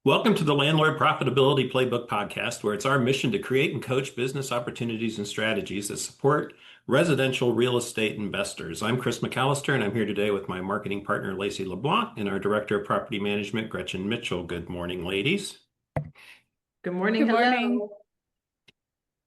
Welcome to the Landlord Profitability Playbook podcast, where it's our mission to create and coach business opportunities and strategies that support residential real estate investors. I'm Chris McAllister, and I'm here today with my marketing partner, Lacey LeBlanc, and our Director of Property Management, Gretchen Mitchell. Good morning, ladies. Good morning. Good morning. Hello.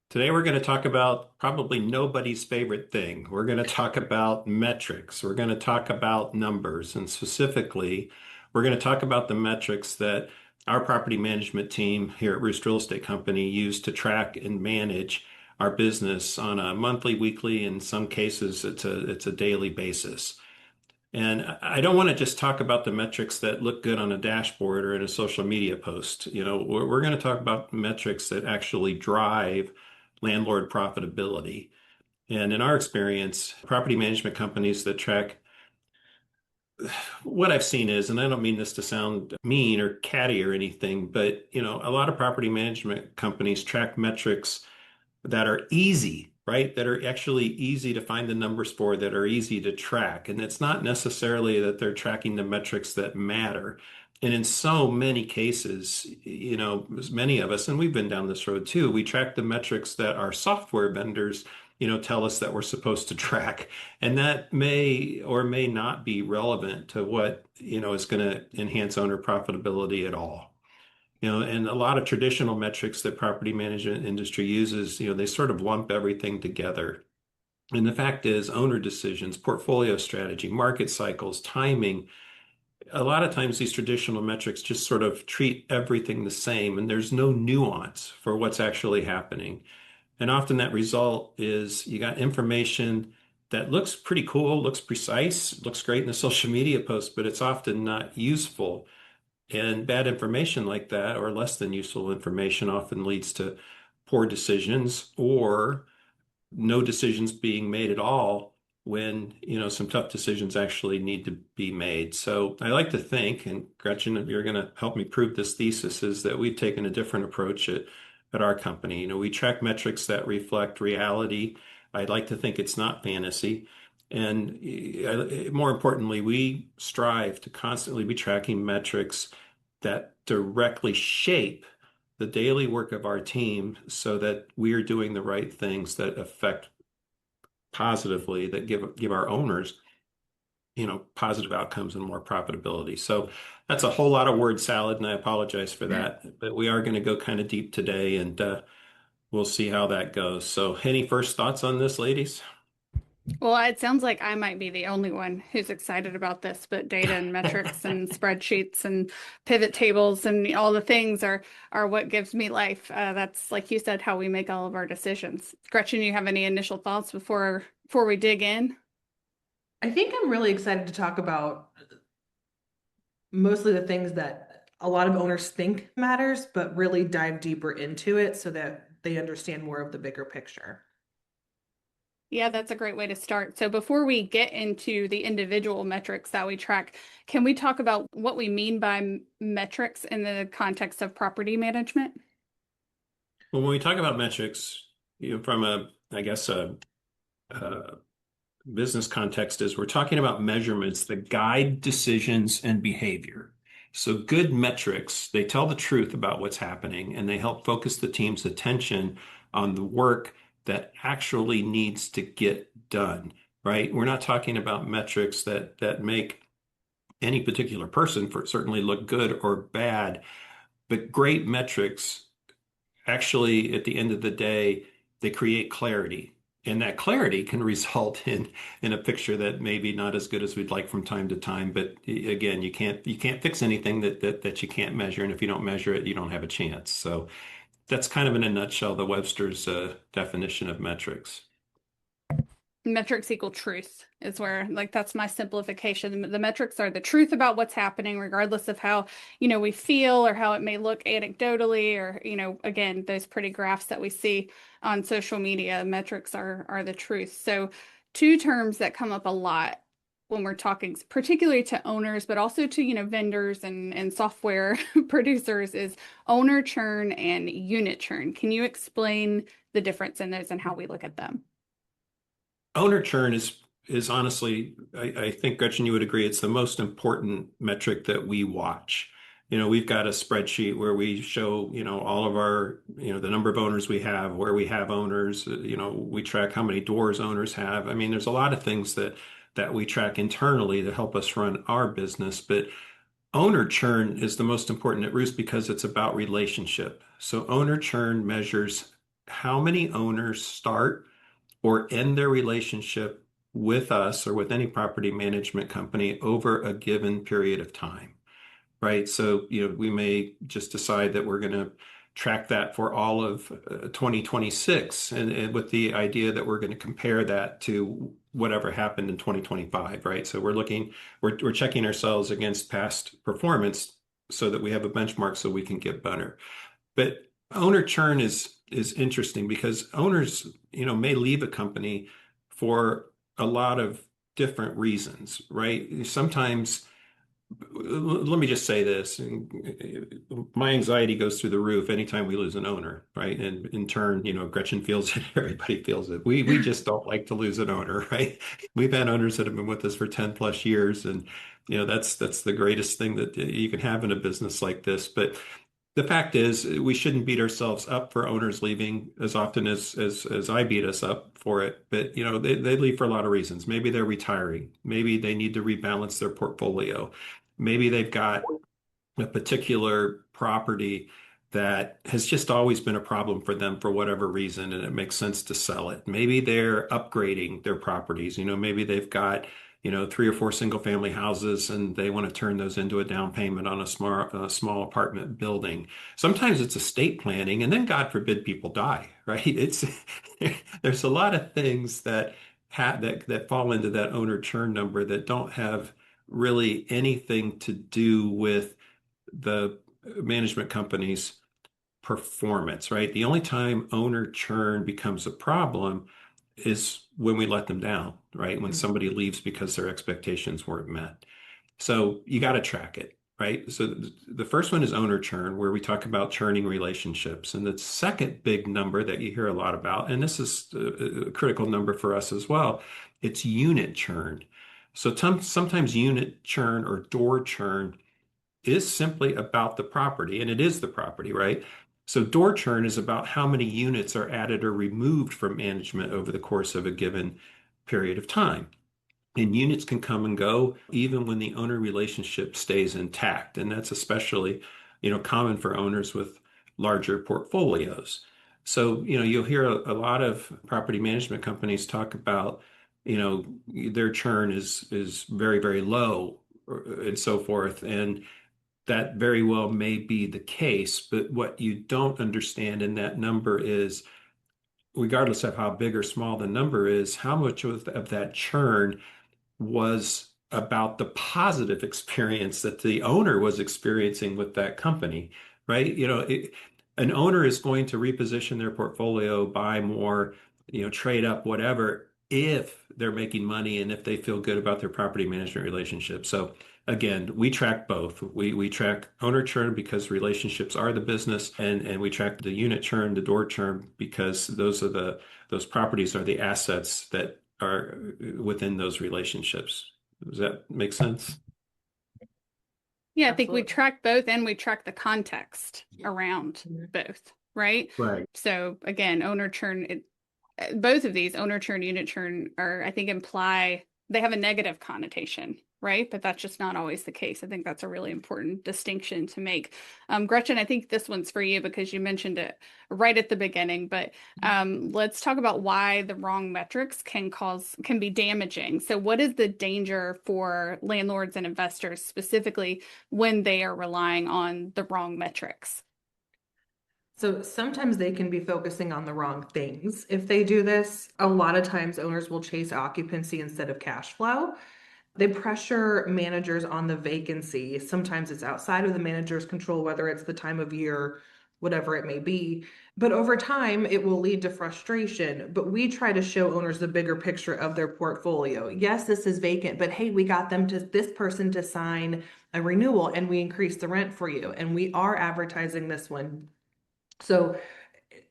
Today, we're going to talk about probably nobody's favorite thing. We're going to talk about metrics. We're going to talk about numbers. And specifically, we're going to talk about the metrics that our property management team here at Roost Real Estate Company use to track and manage our business on a monthly, weekly, in some cases, it's a daily basis. And I don't want to just talk about the metrics that look good on a dashboard or in a social media post. We're going to talk about metrics that actually drive landlord profitability. And in our experience, property management companies that track what I've seen is, and I don't mean this to sound mean or catty or anything, but a lot of property management companies track metrics that are easy, right? That are actually easy to find the numbers for, that are easy to track. And it's not necessarily that they're tracking the metrics that matter. And in so many cases, as many of us, and we've been down this road too, we track the metrics that our software vendors, tell us that we're supposed to track. And that may or may not be relevant to what, is going to enhance owner profitability at all. And a lot of traditional metrics that property management industry uses, they sort of lump everything together. And the fact is, owner decisions, portfolio strategy, market cycles, timing, a lot of times these traditional metrics just sort of treat everything the same, and there's no nuance for what's actually happening. And often that result is you got information that looks pretty cool, looks precise, looks great in a social media post, but it's often not useful. And bad information like that, or less than useful information, often leads to poor decisions or no decisions being made at all when, some tough decisions actually need to be made. So I like to think, and Gretchen, if you're going to help me prove this thesis, is that we've taken a different approach at our company. We track metrics that reflect reality. I'd like to think it's not fantasy. And more importantly, we strive to constantly be tracking metrics that directly shape the daily work of our team so that we are doing the right things that affect positively, that give our owners, positive outcomes and more profitability. So that's a whole lot of word salad, and I apologize for that. But we are going to go kind of deep today, and we'll see how that goes. So any first thoughts on this, ladies? Well, it sounds like I might be the only one who's excited about this, but data and metrics and spreadsheets and pivot tables and all the things are what gives me life. That's, like you said, how we make all of our decisions. Gretchen, you have any initial thoughts before we dig in? I think I'm really excited to talk about mostly the things that a lot of owners think matters, but really dive deeper into it so that they understand more of the bigger picture. Yeah, that's a great way to start. So before we get into the individual metrics that we track, can we talk about what we mean by metrics in the context of property management? Well, when we talk about metrics, from I guess, a business context is we're talking about measurements that guide decisions and behavior. So good metrics, they tell the truth about what's happening and they help focus the team's attention on the work that actually needs to get done, right? We're not talking about metrics that make any particular person certainly look good or bad, but great metrics actually, at the end of the day, they create clarity. And that clarity can result in a picture that maybe not as good as we'd like from time to time. But again, you can't fix anything that you can't measure. And if you don't measure it, you don't have a chance. So that's kind of in a nutshell, the Webster's definition of metrics. Metrics equal truth is where, like, that's my simplification. The metrics are the truth about what's happening, regardless of how, we feel or how it may look anecdotally, or, again, those pretty graphs that we see on social media. Metrics are the truth. So two terms that come up a lot when we're talking, particularly to owners, but also to, vendors and software producers, is owner churn and unit churn. Can you explain the difference in those and how we look at them? Owner churn is honestly, I think, Gretchen, you would agree, it's the most important metric that we watch. we've got a spreadsheet where we show, all of our, the number of owners we have, where we have owners, we track how many doors owners have. I mean, there's a lot of things that we track internally to help us run our business, but owner churn is the most important at Roost because it's about relationship. So owner churn measures how many owners start or end their relationship with us or with any property management company over a given period of time, right? So, we may just decide that we're going to track that for all of 2026 and with the idea that we're going to compare that to whatever happened in 2025, right? So we're checking ourselves against past performance so that we have a benchmark so we can get better. But owner churn is interesting because owners, may leave a company for a lot of different reasons, right? Sometimes, let me just say this, my anxiety goes through the roof anytime we lose an owner, right? And in turn, Gretchen feels it, everybody feels it. We just don't like to lose an owner, right? We've had owners that have been with us for 10 plus years, and that's the greatest thing that you can have in a business like this. But the fact is, we shouldn't beat ourselves up for owners leaving as often as I beat us up for it. But they leave for a lot of reasons. Maybe they're retiring. Maybe they need to rebalance their portfolio. Maybe they've got a particular property that has just always been a problem for them for whatever reason, and it makes sense to sell it. Maybe they're upgrading their properties. Maybe they've got, three or four single family houses and they want to turn those into a down payment on a small apartment building. Sometimes it's estate planning, and then God forbid people die, right? It's there's a lot of things that fall into that owner churn number that don't have really anything to do with the management company's performance, right? The only time owner churn becomes a problem is when we let them down, right? When somebody leaves because their expectations weren't met. So you got to track it, right? So the first one is owner churn, where we talk about churning relationships. And the second big number that you hear a lot about, and this is a critical number for us as well, it's unit churn. So sometimes unit churn or door churn is simply about the property, and it is the property, right? So door churn is about how many units are added or removed from management over the course of a given period of time. And units can come and go even when the owner relationship stays intact. And that's especially, common for owners with larger portfolios. So, you'll hear a lot of property management companies talk about, their churn is very, very low and so forth. And that very well may be the case, but what you don't understand in that number is, regardless of how big or small the number is, how much of that churn was about the positive experience that the owner was experiencing with that company, right? An owner is going to reposition their portfolio, buy more, trade up, whatever, if they're making money and if they feel good about their property management relationship. So again, we track both. We track owner churn because relationships are the business, and we track the unit churn, the door churn, because those properties are the assets that are within those relationships. Does that make sense? Yeah, I think we Absolutely. track both and we track the context around Mhm. both, right? Right. So again, owner churn, both of these, owner churn, unit churn, are, I think, imply they have a negative connotation, right? But that's just not always the case. I think that's a really important distinction to make. Gretchen, I think this one's for you because you mentioned it right at the beginning, but let's talk about why the wrong metrics can be damaging. So what is the danger for landlords and investors specifically when they are relying on the wrong metrics? So sometimes they can be focusing on the wrong things. If they do this, a lot of times owners will chase occupancy instead of cash flow. They pressure managers on the vacancy. Sometimes it's outside of the manager's control, whether it's the time of year, whatever it may be. But over time, it will lead to frustration. But we try to show owners the bigger picture of their portfolio. Yes, this is vacant, but hey, we got this person to sign a renewal and we increased the rent for you. And we are advertising this one. So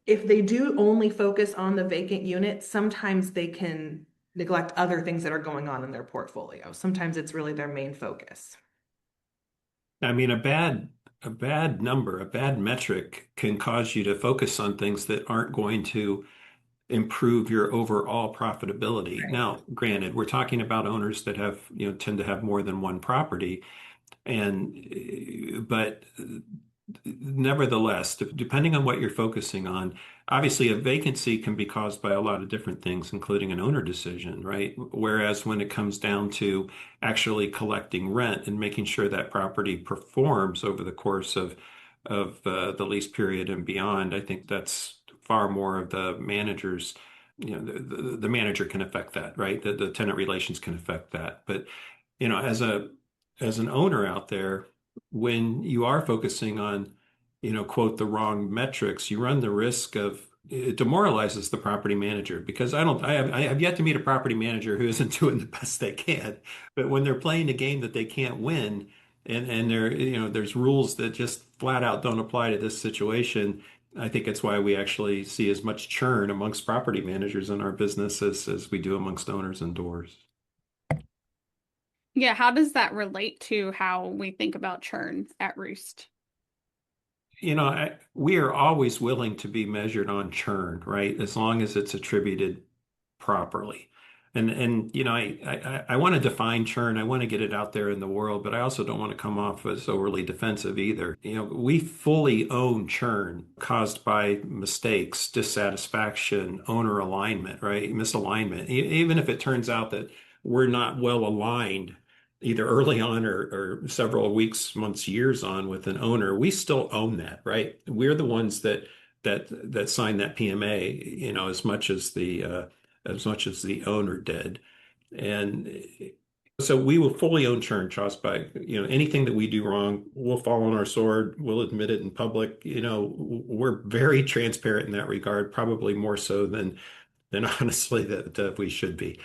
if they do only focus on the vacant unit, sometimes they can neglect other things that are going on in their portfolio. Sometimes it's really their main focus. I mean, a bad a bad number, a bad metric can cause you to focus on things that aren't going to improve your overall profitability. Right. Now, granted, we're talking about owners that have, tend to have more than one property. But nevertheless, depending on what you're focusing on, obviously a vacancy can be caused by a lot of different things, including an owner decision, right? Whereas when it comes down to actually collecting rent and making sure that property performs over the course of the lease period and beyond, I think that's far more of the manager's. The manager can affect that, right? The tenant relations can affect that. But as an owner out there, when you are focusing on, quote, the wrong metrics, you run the risk of it demoralizes the property manager because I have yet to meet a property manager who isn't doing the best they can. But when they're playing a game that they can't win, and there's rules that just flat out don't apply to this situation. I think it's why we actually see as much churn amongst property managers in our business as we do amongst owners and doors. Yeah, how does that relate to how we think about churn at Roost? We are always willing to be measured on churn, right? As long as it's attributed properly. I want to define churn. I want to get it out there in the world, but I also don't want to come off as overly defensive either. We fully own churn caused by mistakes, dissatisfaction, owner alignment, right? Misalignment. Even if it turns out that we're not well aligned either early on or several weeks, months, years on with an owner, we still own that, right? We're the ones that signed that PMA, as much as the owner did. And so we will fully own churn trust by, anything that we do wrong, we'll fall on our sword, we'll admit it in public. We're very transparent in that regard, probably more so than honestly that we should be.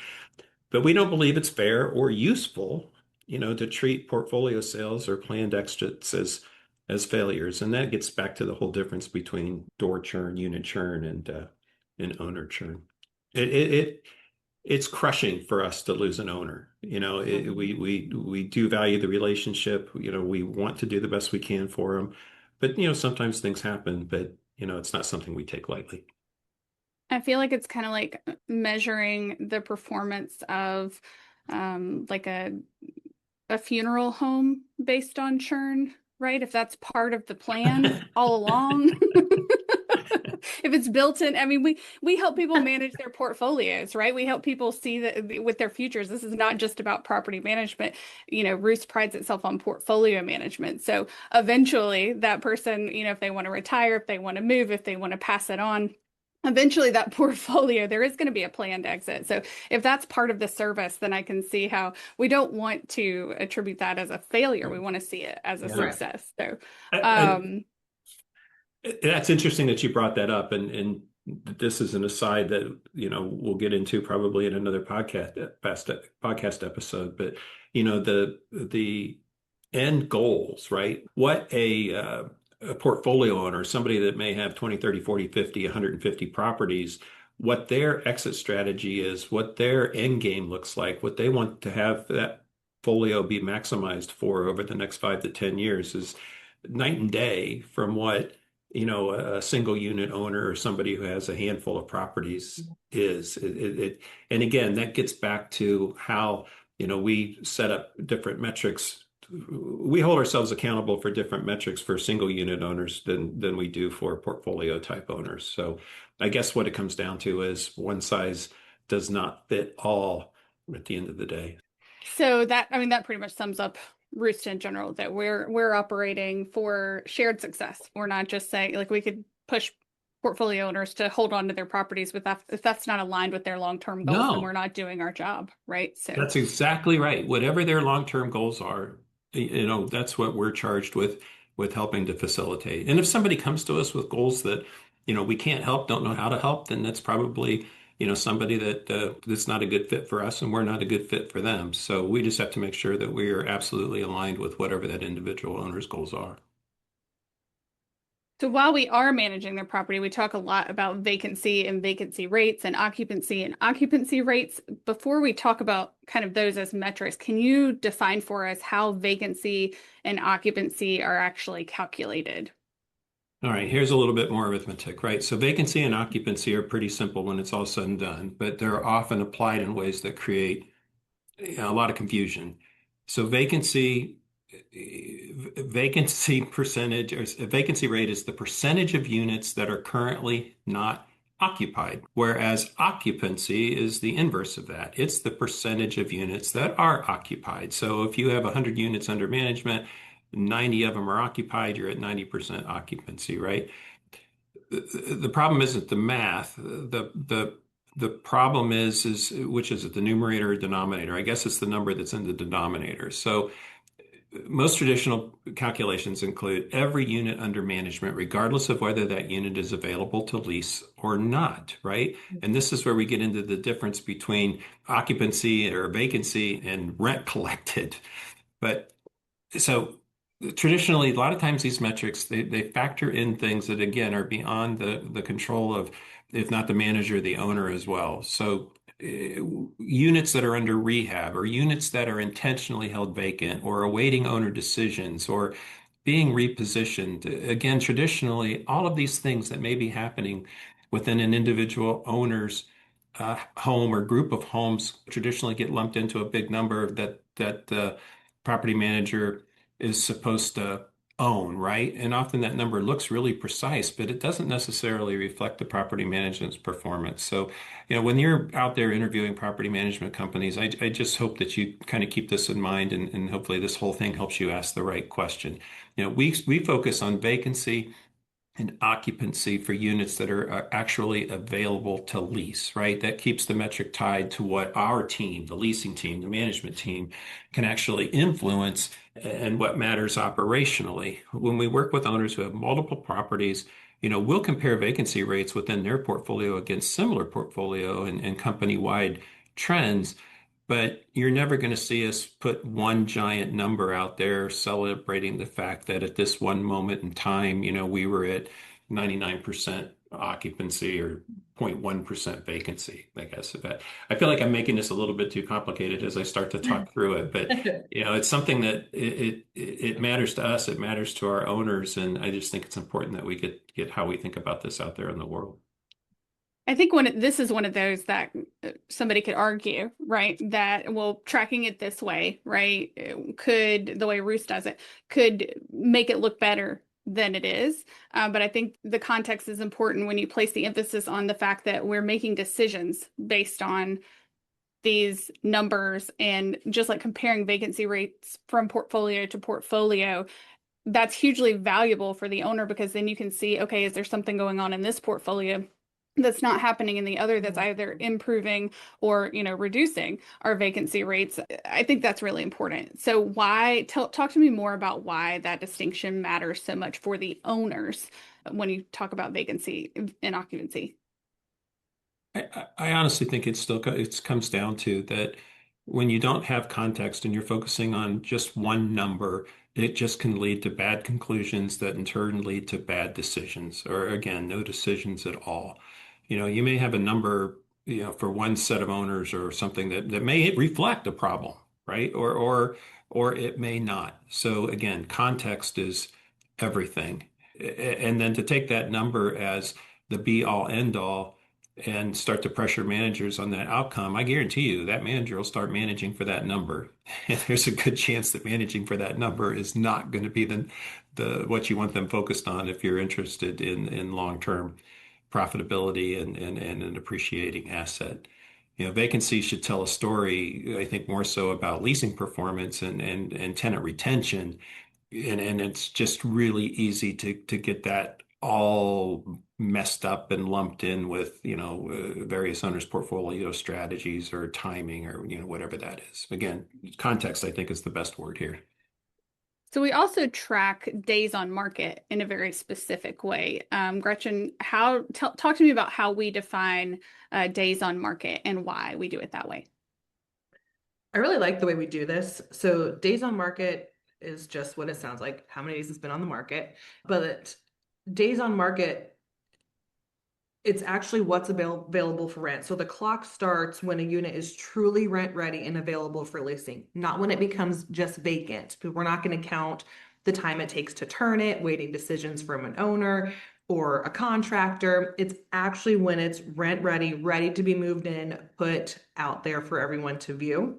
But we don't believe it's fair or useful, to treat portfolio sales or planned exits as failures. And that gets back to the whole difference between door churn, unit churn, and owner churn. It it's crushing for us to lose an owner. We do value the relationship. We want to do the best we can for them, but sometimes things happen. But it's not something we take lightly. I feel like it's kind of like measuring the performance of like a funeral home based on churn, right? If that's part of the plan all along. If it's built in, I mean, we help people manage their portfolios, right? We help people see that with their futures. This is not just about property management. Roost prides itself on portfolio management. So eventually that person, if they want to retire, if they want to move, if they want to pass it on, eventually that portfolio, there is going to be a planned exit. So if that's part of the service, then I can see how we don't want to attribute that as a failure. We want to see it as a Yeah. success. So, And that's interesting that you brought that up, and this is an aside that we'll get into probably in another podcast episode. But the end goals, right? What a portfolio owner, somebody that may have 20, 30, 40, 50, 150 properties, what their exit strategy is, what their end game looks like, what they want to have that portfolio be maximized for over the next 5 to 10 years is night and day from what a single unit owner or somebody who has a handful of properties is. And again, that gets back to how we set up different metrics. We hold ourselves accountable for different metrics for single unit owners than we do for portfolio type owners. So I guess what it comes down to is one size does not fit all at the end of the day. so that, I mean, that pretty much sums up Roost in general, that we're operating for shared success. We're not just saying, like, we could push portfolio owners to hold on to their properties, but if that's not aligned with their long-term goals, then we're No, not doing our job, right? So that's exactly right. Whatever their long-term goals are, that's what we're charged with helping to facilitate. And if somebody comes to us with goals that, we can't help, don't know how to help, then that's probably, somebody that's not a good fit for us and we're not a good fit for them. So we just have to make sure that we are absolutely aligned with whatever that individual owner's goals are. So while we are managing their property, we talk a lot about vacancy and vacancy rates and occupancy rates. Before we talk about kind of those as metrics, can you define for us how vacancy and occupancy are actually calculated? All right, here's a little bit more arithmetic, right? So vacancy and occupancy are pretty simple when it's all said and done, but they're often applied in ways that create a lot of confusion. So vacancy percentage or vacancy rate is the percentage of units that are currently not occupied, whereas occupancy is the inverse of that. It's the percentage of units that are occupied. So if you have 100 units under management, 90 of them are occupied, you're at 90% occupancy, right? The problem isn't the math. The problem is which is it, the numerator or denominator? I guess it's the number that's in the denominator. So most traditional calculations include every unit under management, regardless of whether that unit is available to lease or not, right? And this is where we get into the difference between occupancy or vacancy and rent collected. But so traditionally, a lot of times these metrics they factor in things that again are beyond the control of, if not the manager, the owner as well. So units that are under rehab or units that are intentionally held vacant or awaiting owner decisions or being repositioned. Again, traditionally, all of these things that may be happening within an individual owner's home or group of homes traditionally get lumped into a big number that the property manager is supposed to own, right? And often that number looks really precise, but it doesn't necessarily reflect the property management's performance. So, when you're out there interviewing property management companies, I just hope that you kind of keep this in mind and hopefully this whole thing helps you ask the right question. We focus on vacancy and occupancy for units that are actually available to lease, right? That keeps the metric tied to what our team, the leasing team, the management team can actually influence and what matters operationally. When we work with owners who have multiple properties, we'll compare vacancy rates within their portfolio against similar portfolio and company-wide trends. But you're never going to see us put one giant number out there celebrating the fact that at this one moment in time, we were at 99% occupancy or 0.1% vacancy, I guess. I feel like I'm making this a little bit too complicated as I start to talk through it, but it's something that it matters to us, it matters to our owners, and I just think it's important that we get how we think about this out there in the world. I think this is one of those that somebody could argue, right? That, well, tracking it this way, right? Could, the way Roost does it, could make it look better than it is. But I think the context is important when you place the emphasis on the fact that we're making decisions based on these numbers, and just like comparing vacancy rates from portfolio to portfolio, that's hugely valuable for the owner, because then you can see, okay, is there something going on in this portfolio that's not happening in the other, that's either improving or, reducing our vacancy rates? I think that's really important. So talk to me more about why that distinction matters so much for the owners when you talk about vacancy and occupancy. I honestly think it comes down to that when you don't have context and you're focusing on just one number, it just can lead to bad conclusions that in turn lead to bad decisions, or again, no decisions at all. You may have a number, for one set of owners or something that may reflect a problem, right? Or it may not. So again, context is everything. And then to take that number as the be all end all and start to pressure managers on that outcome, I guarantee you that manager will start managing for that number. And there's a good chance that managing for that number is not going to be the what you want them focused on if you're interested in long-term profitability and an appreciating asset. Vacancy should tell a story, I think, more so about leasing performance and tenant retention. And it's just really easy to get that all messed up and lumped in with, various owners' portfolio strategies or timing or, whatever that is. Again, context, I think, is the best word here. So we also track days on market in a very specific way. Gretchen, talk to me about how we define days on market and why we do it that way. I really like the way we do this. So days on market is just what it sounds like, how many days it's been on the market. But days on market, it's actually what's available for rent. So the clock starts when a unit is truly rent ready and available for leasing, not when it becomes just vacant. But we're not going to count the time it takes to turn it, waiting decisions from an owner or a contractor. It's actually when it's rent ready, ready to be moved in, put out there for everyone to view.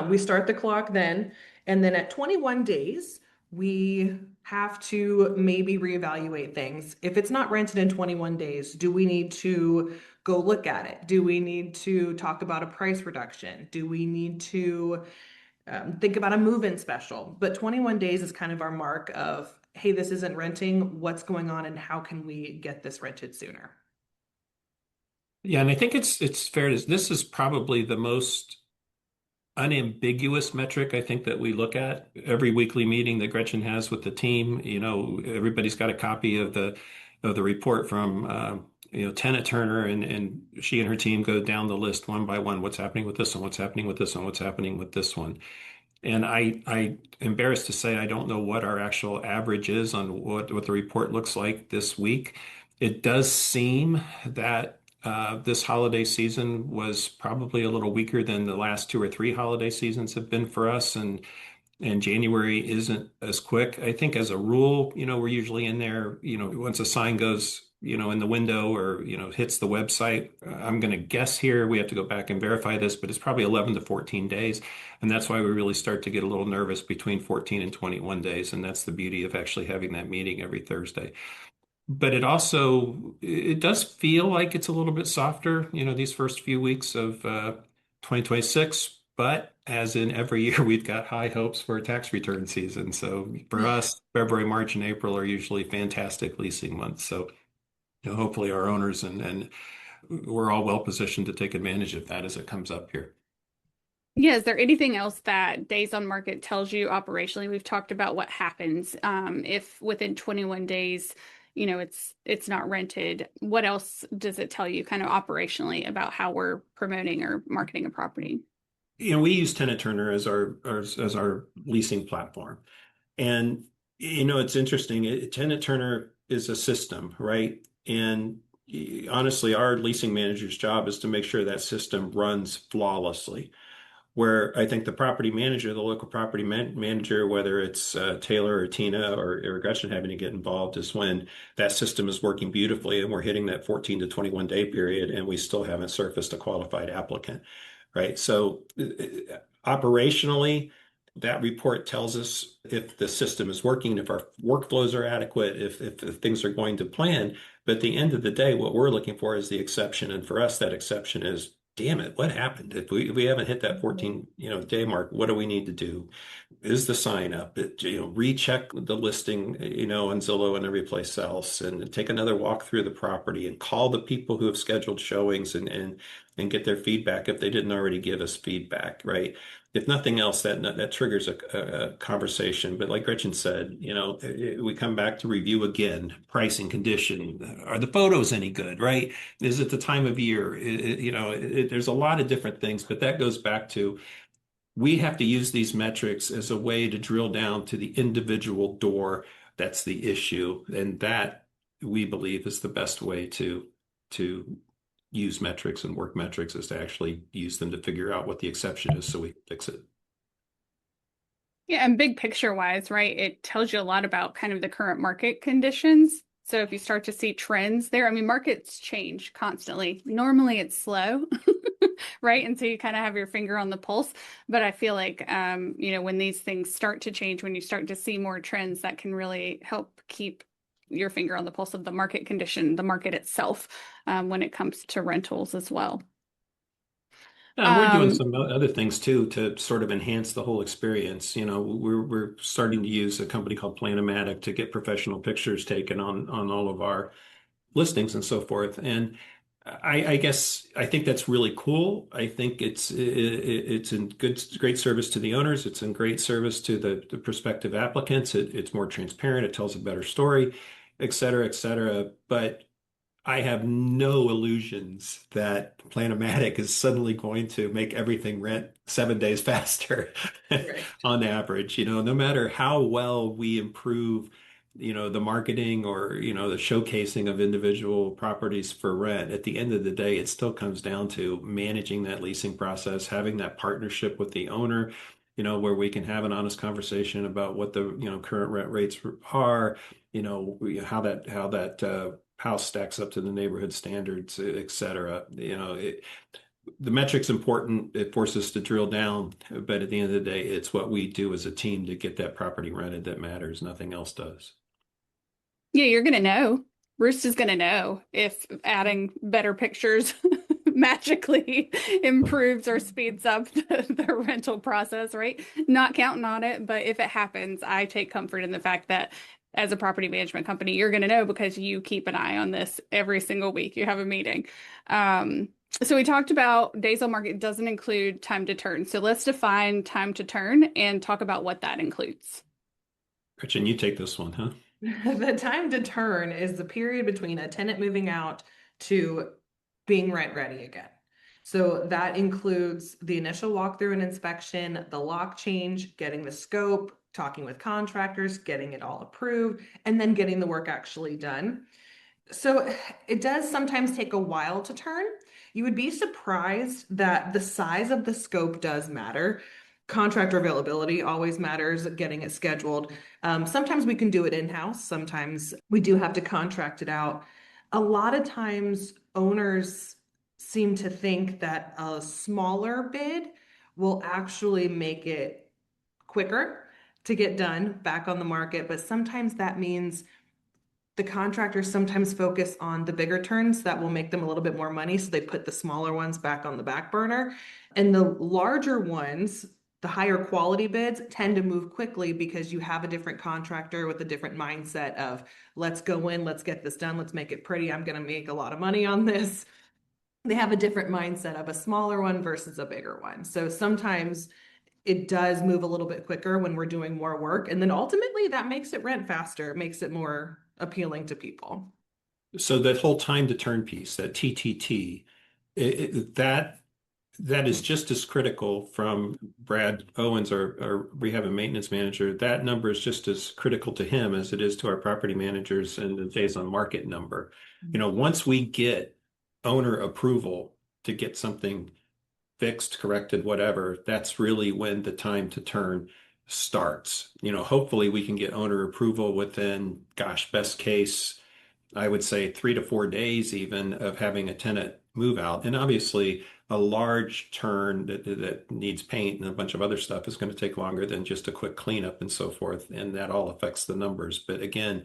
We start the clock then, and then at 21 days, we have to maybe reevaluate things. If it's not rented in 21 days, do we need to go look at it? Do we need to talk about a price reduction? Do we need to think about a move-in special? But 21 days is kind of our mark of, hey, this isn't renting. What's going on, and how can we get this rented sooner? Yeah, and I think it's fair to this is probably the most unambiguous metric I think that we look at every weekly meeting that Gretchen has with the team. Everybody's got a copy of the report from Tenant Turner, and she and her team go down the list one by one. What's happening with this one? What's happening with this one? What's happening with this one? And I embarrassed to say I don't know what our actual average is on what the report looks like this week. It does seem that this holiday season was probably a little weaker than the last two or three holiday seasons have been for us, and January isn't as quick. I think as a rule, we're usually in there, once a sign goes, in the window or, hits the website. I'm going to guess here, we have to go back and verify this, but it's probably 11 to 14 days. And that's why we really start to get a little nervous between 14 and 21 days. And that's the beauty of actually having that meeting every Thursday. But it does feel like it's a little bit softer, these first few weeks of 2026. But as in every year, we've got high hopes for tax return season. So for us, February, March, and April are usually fantastic leasing months. So hopefully our owners and we're all well positioned to take advantage of that as it comes up here. Yeah, is there anything else that days on market tells you operationally? We've talked about what happens if within 21 days, it's not rented. What else does it tell you kind of operationally about how we're promoting or marketing a property? We use Tenant Turner as our leasing platform. And it's interesting. Tenant Turner is a system, right? And honestly, our leasing manager's job is to make sure that system runs flawlessly. Where I think the property manager, the local property manager, whether it's Taylor or Tina or Gretchen having to get involved, is when that system is working beautifully and we're hitting that 14 to 21 day period and we still haven't surfaced a qualified applicant, right? So operationally, that report tells us if the system is working, if our workflows are adequate, if things are going to plan. But at the end of the day, what we're looking for is the exception. And for us, that exception is, damn it, what happened? If we haven't hit that 14, day mark, what do we need to do? Is the sign up? Recheck the listing, on Zillow and every place else, and take another walk through the property and call the people who have scheduled showings and get their feedback if they didn't already give us feedback, right? If nothing else, that triggers a conversation. But like Gretchen said, we come back to review again, pricing, condition. Are the photos any good, right? Is it the time of year? There's a lot of different things, but that goes back to we have to use these metrics as a way to drill down to the individual door. That's the issue, and that we believe is the best way to use metrics and work metrics is to actually use them to figure out what the exception is so we can fix it. Yeah, and big picture wise, right? It tells you a lot about kind of the current market conditions. So if you start to see trends there, I mean, markets change constantly. Normally it's slow, right? And so you kind of have your finger on the pulse. But I feel like, when these things start to change, when you start to see more trends, that can really help keep your finger on the pulse of the market condition, the market itself, when it comes to rentals as well. And we're doing some other things too to sort of enhance the whole experience. We're starting to use a company called Planomatic to get professional pictures taken on all of our listings and so forth. And I guess I think that's really cool. I think it's in great service to the owners. It's in great service to the prospective applicants. It's more transparent. It tells a better story, et cetera, et cetera. But I have no illusions that Planomatic is suddenly going to make everything rent 7 days faster Right. on average. No matter how well we improve the marketing or, the showcasing of individual properties for rent. At the end of the day, it still comes down to managing that leasing process, having that partnership with the owner, where we can have an honest conversation about what the, current rent rates are, how that house stacks up to the neighborhood standards, et cetera. The metric's important. It forces us to drill down, but at the end of the day, it's what we do as a team to get that property rented that matters. Nothing else does. Yeah, you're gonna know. Roost is gonna know if adding better pictures magically improves or speeds up the rental process, right? Not counting on it, but if it happens, I take comfort in the fact that as a property management company, you're gonna know because you keep an eye on this every single week. You have a meeting. So we talked about days on market doesn't include time to turn. So let's define time to turn and talk about what that includes. Gretchen, you take this one, huh? The time to turn is the period between a tenant moving out to being rent ready again. So that includes the initial walkthrough and inspection, the lock change, getting the scope, talking with contractors, getting it all approved, and then getting the work actually done. So it does sometimes take a while to turn. You would be surprised that the size of the scope does matter. Contractor availability always matters, getting it scheduled. Sometimes we can do it in-house. Sometimes we do have to contract it out. A lot of times owners seem to think that a smaller bid will actually make it quicker to get done back on the market, but sometimes that means the contractors sometimes focus on the bigger turns that will make them a little bit more money. So they put the smaller ones back on the back burner. And the larger ones, the higher quality bids, tend to move quickly because you have a different contractor with a different mindset of let's go in, let's get this done, let's make it pretty. I'm going to make a lot of money on this. They have a different mindset of a smaller one versus a bigger one. So sometimes it does move a little bit quicker when we're doing more work. And then ultimately that makes it rent faster, makes it more appealing to people. So that whole time to turn piece, that TTT, that is just as critical from Brad Owens, our rehab and maintenance manager. That number is just as critical to him as it is to our property managers and the days on market number. Once we get owner approval to get something fixed, corrected, whatever, that's really when the time to turn starts. Hopefully we can get owner approval within, gosh, best case, I would say 3 to 4 days even of having a tenant move out. And obviously a large turn that needs paint and a bunch of other stuff is going to take longer than just a quick cleanup and so forth. And that all affects the numbers. But again,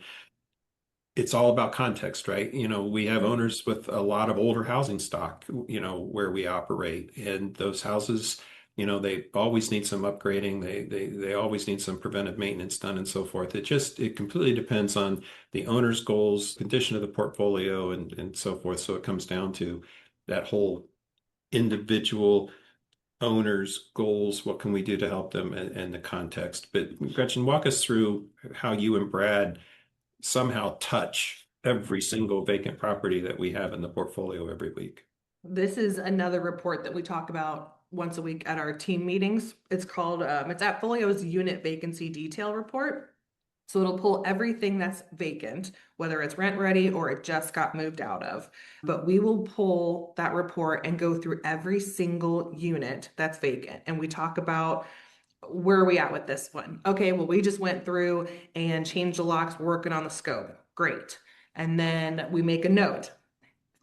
it's all about context, right? We have owners with a lot of older housing stock, where we operate, and those houses, they always need some upgrading. They always need some preventive maintenance done and so forth. It completely depends on the owner's goals, condition of the portfolio, and so forth. So it comes down to that whole individual owner's goals. What can we do to help them and the context? But Gretchen, walk us through how you and Brad somehow touch every single vacant property that we have in the portfolio every week. This is another report that we talk about once a week at our team meetings. It's called, it's Appfolio's Unit Vacancy Detail Report. So it'll pull everything that's vacant, whether it's rent ready or it just got moved out of. But we will pull that report and go through every single unit that's vacant. And we talk about where are we at with this one? Okay, well, we just went through and changed the locks, working on the scope. Great. And then we make a note,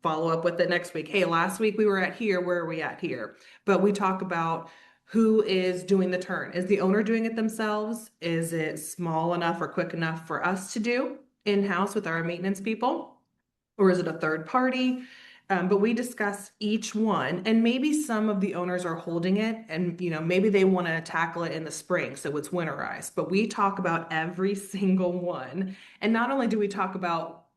follow up with it next week. Hey, last week we were at here, where are we at here? But we talk about who is doing the turn. Is the owner doing it themselves? Is it small enough or quick enough for us to do in-house with our maintenance people? Or is it a third party? But we discuss each one, and maybe some of the owners are holding it, and maybe they want to tackle it in the spring, so it's winterized. But we talk about every single one, and not only do we talk about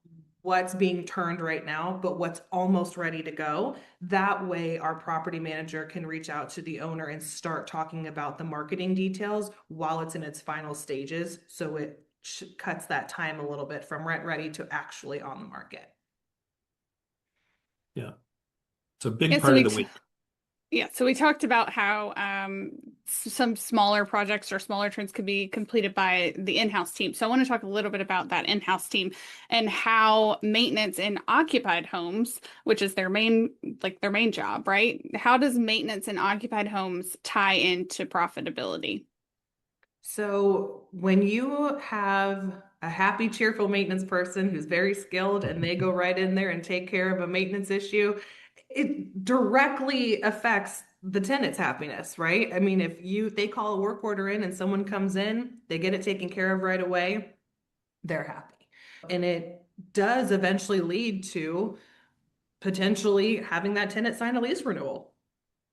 what's being turned right now, but what's almost ready to go. That way, our property manager can reach out to the owner and start talking about the marketing details while it's in its final stages, so it cuts that time a little bit from rent ready to actually on the market. Yeah. It's a big Yeah, so part of the week. Yeah, so we talked about how some smaller projects or smaller trends could be completed by the in-house team. So I want to talk a little bit about that in-house team and how maintenance in occupied homes, which is their main job, right? How does maintenance in occupied homes tie into profitability? So when you have a happy, cheerful maintenance person who's very skilled and they go right in there and take care of a maintenance issue, it directly affects the tenant's happiness, right? I mean, they call a work order in and someone comes in, they get it taken care of right away, they're happy. And it does eventually lead to potentially having that tenant sign a lease renewal.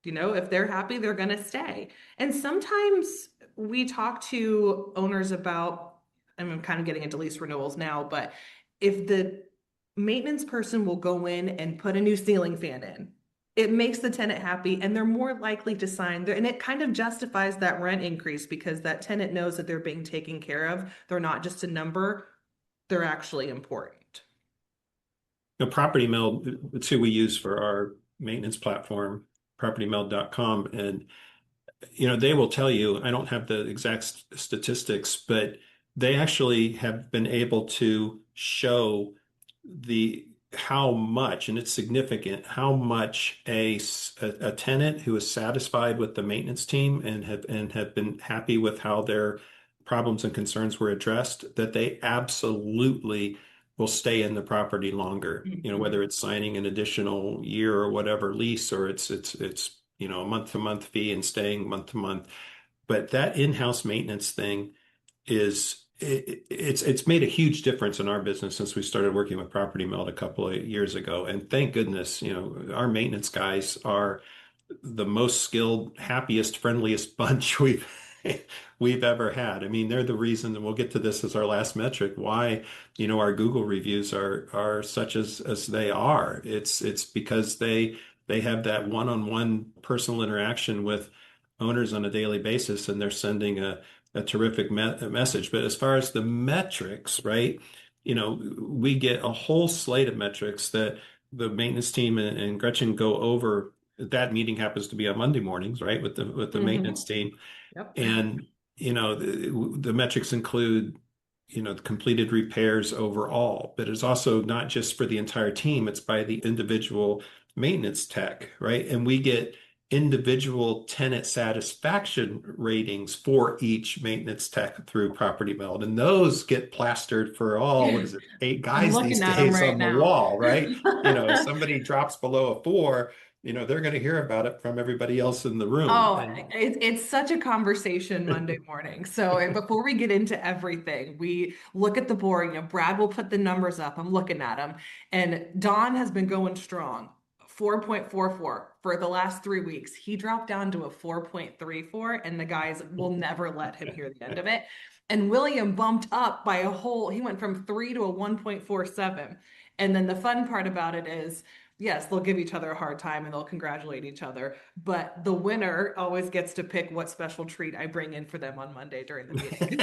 If they're happy, they're going to stay. And sometimes we talk to owners about, I'm kind of getting into lease renewals now, but if the maintenance person will go in and put a new ceiling fan in, it makes the tenant happy and they're more likely to sign there. And it kind of justifies that rent increase because that tenant knows that they're being taken care of. They're not just a number, they're actually important. Property Meld, it's who we use for our maintenance platform, PropertyMeld.com. And they will tell you, I don't have the exact statistics, but they actually have been able to show the how much, and it's significant, how much a tenant who is satisfied with the maintenance team and have been happy with how their problems and concerns were addressed, that they absolutely will stay in the property longer. Whether it's signing an additional year or whatever lease, or it's a month-to-month fee and staying month to month. But that in-house maintenance thing it's made a huge difference in our business since we started working with Property Meld a couple of years ago. And thank goodness, our maintenance guys are the most skilled, happiest, friendliest bunch we've ever had. I mean, they're the reason, and we'll get to this as our last metric, why, our Google reviews are such as they are. It's because they have that one-on-one personal interaction with owners on a daily basis, and they're sending a terrific message. But as far as the metrics, right, we get a whole slate of metrics that the maintenance team and Gretchen go over. That meeting happens to be on Monday mornings, right, with the maintenance team. Yep. And, the metrics include, completed repairs overall, but it's also not just for the entire team, it's by the individual maintenance tech, right? And we get individual tenant satisfaction ratings for each maintenance tech through Property Meld. And those get plastered for what is it, 8 I'm guys these looking at them days right on the now. wall, right? If somebody drops below a 4, they're going to hear about it from everybody else in the room. Oh, And it's such a conversation Monday morning. So before we get into everything, we look at the board. Brad will put the numbers up. I'm looking at them. And Don has been going strong. 4.44 for the last 3 weeks. He dropped down to a 4.34, and the guys will never let him hear the end of it. And William bumped up by he went from 3 to a 1.47. And then the fun part about it is, yes, they'll give each other a hard time and they'll congratulate each other, but the winner always gets to pick what special treat I bring in for them on Monday during the meeting.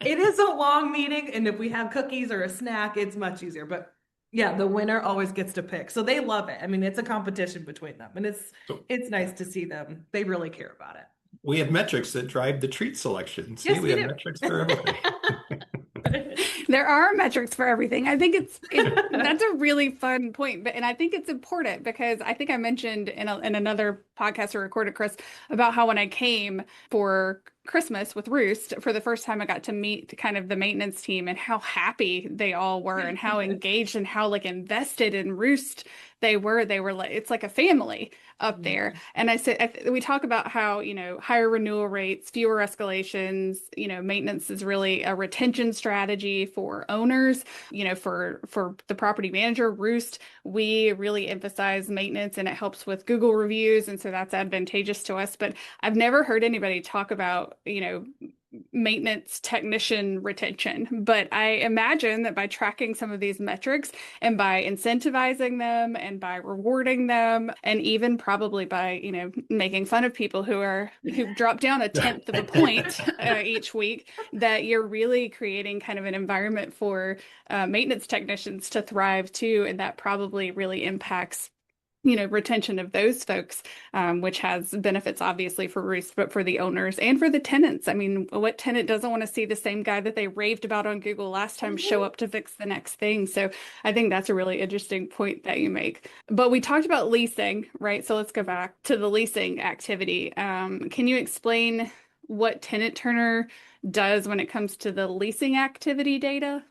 It is a long meeting, and if we have cookies or a snack, it's much easier. But yeah, the winner always gets to pick. So they love it. I mean, it's a competition between them, and so it's nice to see them. They really care about it. we have metrics that drive the treat selection. See, Yes, we we have do. metrics for everything. There are metrics for everything. I think that's a really fun point, and I think it's important because I think I mentioned in another podcast I recorded, Chris, about how when I came for Christmas with Roost, for the first time I got to meet kind of the maintenance team and how happy they all were and how engaged and how like invested in Roost they were. They were like, it's like a family up there. And we talk about how, higher renewal rates, fewer escalations, maintenance is really a retention strategy for owners, for the property manager, Roost, we really emphasize maintenance and it helps with Google reviews. And so that's advantageous to us. But I've never heard anybody talk about, maintenance technician retention. But I imagine that by tracking some of these metrics and by incentivizing them and by rewarding them, and even probably by, making fun of people who drop down a tenth of a point each week, that you're really creating kind of an environment for maintenance technicians to thrive too. And that probably really impacts retention of those folks, which has benefits obviously for Roost, but for the owners and for the tenants. I mean, what tenant doesn't want to see the same guy that they raved about on Google last time show up to fix the next thing? So I think that's a really interesting point that you make. But we talked about leasing, right? So let's go back to the leasing activity. Can you explain what Tenant Turner does when it comes to the leasing activity data?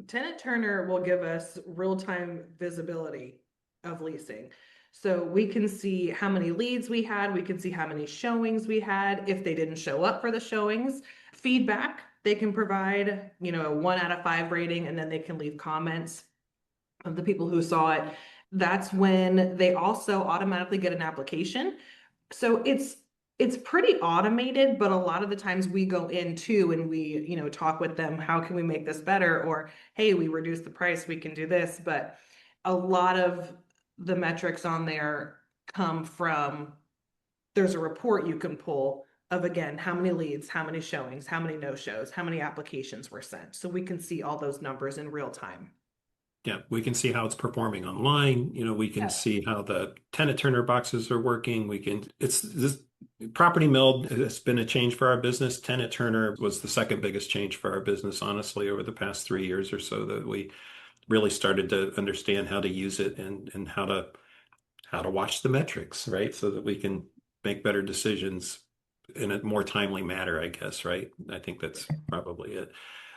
Tenant Turner will give us real-time visibility of leasing. So we can see how many leads we had, we can see how many showings we had, if they didn't show up for the showings, feedback. They can provide, a 1 out of 5 rating, and then they can leave comments of the people who saw it. That's when they also automatically get an application. So it's pretty automated, but a lot of the times we go in too and we, talk with them, how can we make this better? Or, hey, we reduced the price, we can do this. But a lot of the metrics on there come from, there's a report you can pull of, again, how many leads, how many showings, how many no-shows, how many applications were sent. So we can see all those numbers in real time. Yeah, we can see how it's performing online. We can Yes. see how the tenant turner boxes are working. It's this property meld has been a change for our business. Tenant turner was the second biggest change for our business, honestly, over the past 3 years or so that we really started to understand how to use it and how to watch the metrics, right? So that we can make better decisions in a more timely manner, I guess, right? I think that's probably it.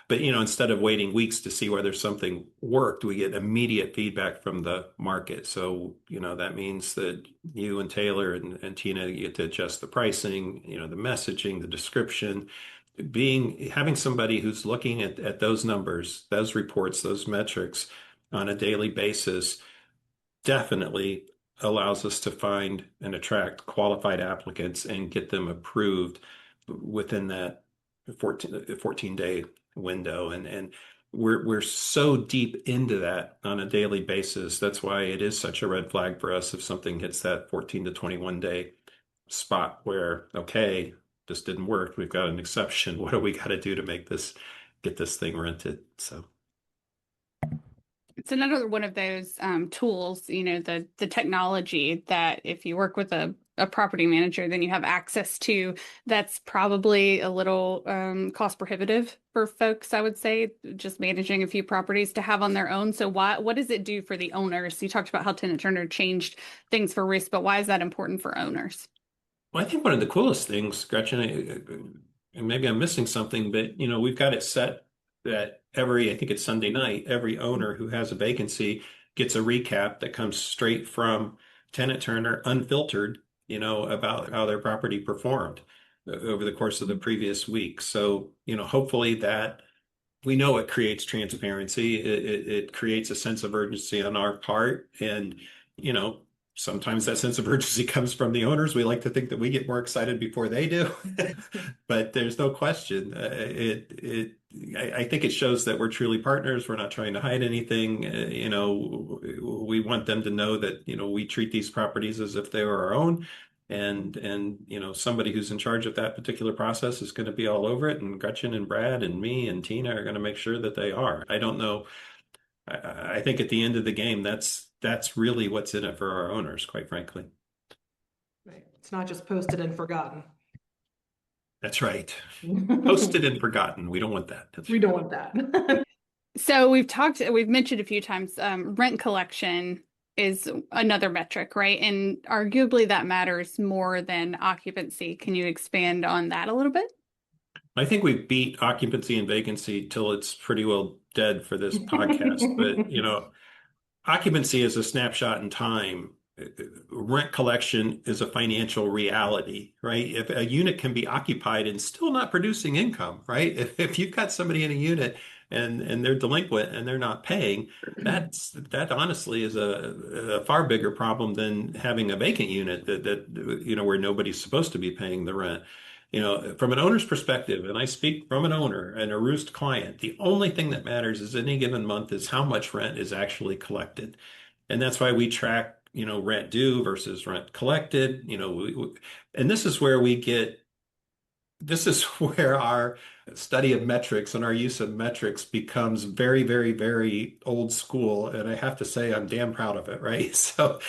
But instead of waiting weeks to see whether something worked, we get immediate feedback from the market. So, that means that you and Taylor and Tina get to adjust the pricing, the messaging, the description. Having somebody who's looking at those numbers, those reports, those metrics on a daily basis definitely allows us to find and attract qualified applicants and get them approved within that 14-day window. And we're so deep into that on a daily basis. That's why it is such a red flag for us if something hits that 14 to 21 day spot where, okay, this didn't work. We've got an exception. What do we got to do to get this thing rented? So It's another one of those tools, the technology that if you work with a property manager, then you have access to, that's probably a little cost prohibitive for folks, I would say, just managing a few properties to have on their own. So what does it do for the owners? You talked about how Tenant Turner changed things for risk, but why is that important for owners? well, I think one of the coolest things, Gretchen, and maybe I'm missing something, but we've got it set that I think it's Sunday night, every owner who has a vacancy gets a recap that comes straight from Tenant Turner, unfiltered, about how their property performed over the course of the previous week. So, hopefully that we know it creates transparency. It creates a sense of urgency on our part. And, you know, sometimes that sense of urgency comes from the owners. We like to think that we get more excited before they do. But there's no question. I think it shows that we're truly partners. We're not trying to hide anything. We want them to know that, we treat these properties as if they were our own. And somebody who's in charge of that particular process is going to be all over it, and Gretchen and Brad and me and Tina are going to make sure that they are. I don't know. I think at the end of the game, that's really what's in it for our owners, quite frankly. Right. It's not just posted and forgotten. That's right. Posted and forgotten. We don't want that. We don't want that. So we've mentioned a few times, rent collection is another metric, right? And arguably that matters more than occupancy. Can you expand on that a little bit? I think we've beat occupancy and vacancy till it's pretty well dead for this podcast. But, occupancy is a snapshot in time. Rent collection is a financial reality, right? If a unit can be occupied and still not producing income, right? If you've got somebody in a unit and they're delinquent and they're not paying, that honestly is a far bigger problem than having a vacant unit that where nobody's supposed to be paying the rent. From an owner's perspective, and I speak from an owner and a Roost client, the only thing that matters is any given month is how much rent is actually collected. And that's why we track, rent due versus rent collected, and this is where this is where study of metrics and our use of metrics becomes very, very, very old school. And I have to say, I'm damn proud of it, right? So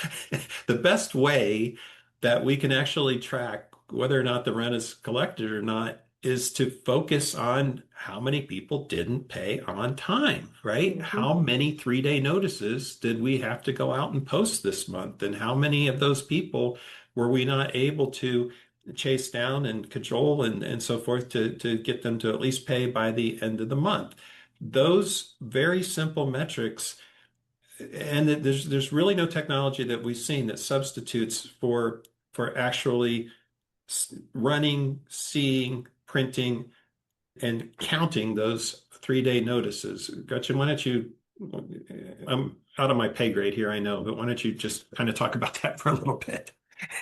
the best way that we can actually track whether or not the rent is collected or not is to focus on how many people didn't pay on time, right? How Mhm. many 3-day notices did we have to go out and post this month? And how many of those people were we not able to chase down and cajole and so forth to get them to at least pay by the end of the month? Those very simple metrics, and there's really no technology that we've seen that substitutes for actually running, seeing, printing, and counting those 3-day notices. Gretchen, why don't you, I'm out of my pay grade here, I know, but why don't you just kind of talk about that for a little bit?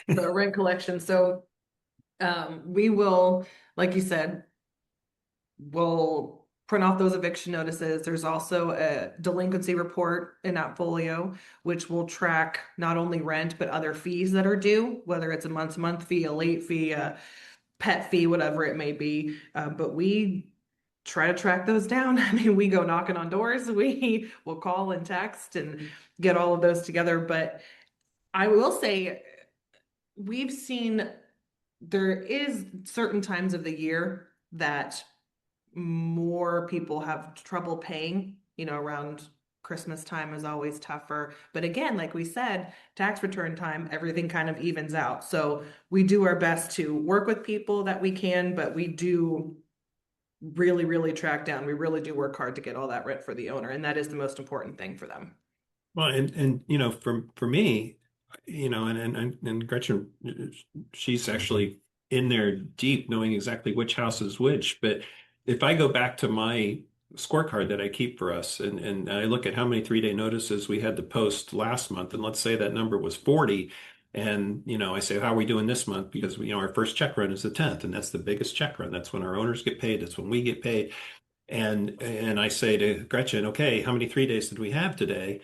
The rent collection. So we will, like you said, we'll print off those eviction notices. There's also a delinquency report in Appfolio, which will track not only rent, but other fees that are due, whether it's a month fee, a late fee, a pet fee, whatever it may be. But we try to track those down. I mean, we go knocking on doors, we will call and text and get all of those together. But I will say, we've seen there is certain times of the year that more people have trouble paying, around Christmas time is always tougher. But again, like we said, tax return time, everything kind of evens out. So we do our best to work with people that we can, but we do really, really track down. We really do work hard to get all that rent for the owner, and that is the most important thing for them. Well, and for me, and Gretchen, she's actually in there deep, knowing exactly which house is which. But if I go back to my scorecard that I keep for us, and I look at how many 3-day notices we had to post last month, and let's say that number was 40, and I say, how are we doing this month? Because our first check run is the 10th, and that's the biggest check run. That's when our owners get paid. That's when we get paid. And I say to Gretchen, okay, how many 3 days did we have today?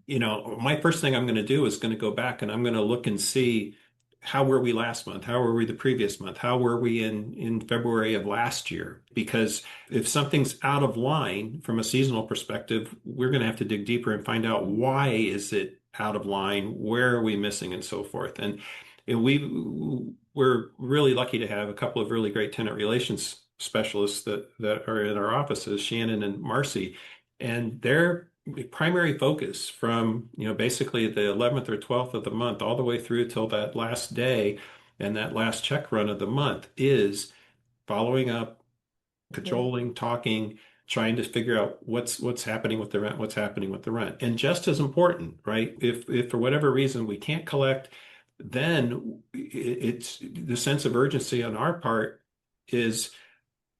My first thing I'm going to do is going to go back and I'm going to look and see how were we last month? How were we the previous month? How were we in February of last year? Because if something's out of line from a seasonal perspective, we're going to have to dig deeper and find out why is it out of line? Where are we missing and so forth? And we're really lucky to have a couple of really great tenant relations specialists that are in our offices, Shannon and Marcy, and they're primary focus from basically the 11th or 12th of the month all the way through till that last day and that last check run of the month is following up, Mhm. cajoling, talking, trying to figure out what's happening with the rent, what's happening with the rent. And just as important, right? If for whatever reason we can't collect, then it's the sense of urgency on our part is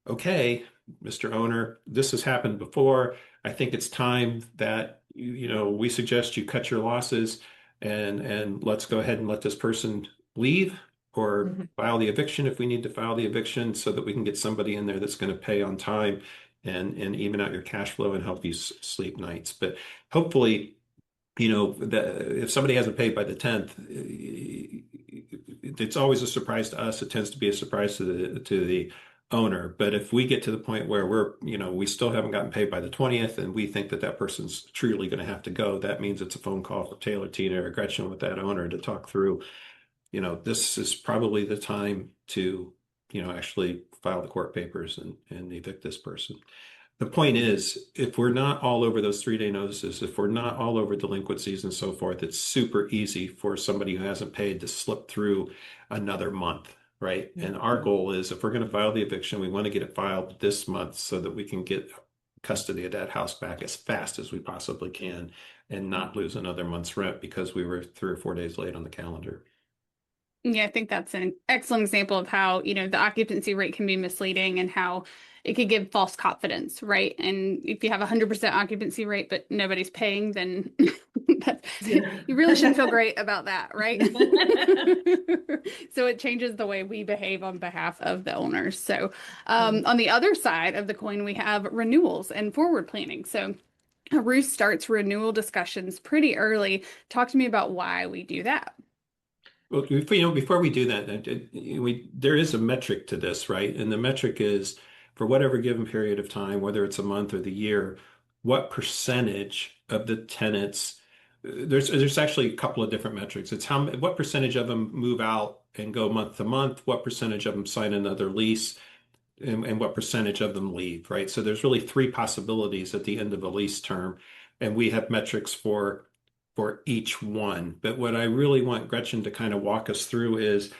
okay, Mr. Owner, this has happened before. I think it's time that we suggest you cut your losses and let's go ahead and let this person leave or Mhm. file the eviction if we need to file the eviction so that we can get somebody in there that's going to pay on time and even out your cash flow and help you sleep nights. But hopefully, if somebody hasn't paid by the 10th, it's always a surprise to us. It tends to be a surprise to the owner. But if we get to the point where we still haven't gotten paid by the 20th and we think that that person's truly going to have to go, that means it's a phone call for Taylor, Tina, or Gretchen with that owner to talk through, this is probably the time to, actually file the court papers and evict this person. The point is, if we're not all over those 3-day notices, if we're not all over delinquencies and so forth, it's super easy for somebody who hasn't paid to slip through another month, right? And our Mhm. goal is if we're going to file the eviction, we want to get it filed this month so that we can get custody of that house back as fast as we possibly can and not lose another month's rent because we were 3 or 4 days late on the calendar. Yeah, I think that's an excellent example of how, the occupancy rate can be misleading and how it could give false confidence, right? And if you have a 100% occupancy rate, but nobody's paying, then that's, Yeah. you really shouldn't feel great about that, right? So it changes the way we behave on behalf of the owners. So, on the other side of the coin, we have renewals and forward planning. So, Ruth starts renewal discussions pretty early. Talk to me about why we do that. Well, before we do that, there is a metric to this, right? And the metric is for whatever given period of time, whether it's a month or the year, what percentage of the tenants, there's actually a couple of different metrics. It's what percentage of them move out and go month to month, what percentage of them sign another lease, and what percentage of them leave, right? So there's really three possibilities at the end of a lease term, and we have metrics for each one. But what I really want Gretchen to kind of walk us through is,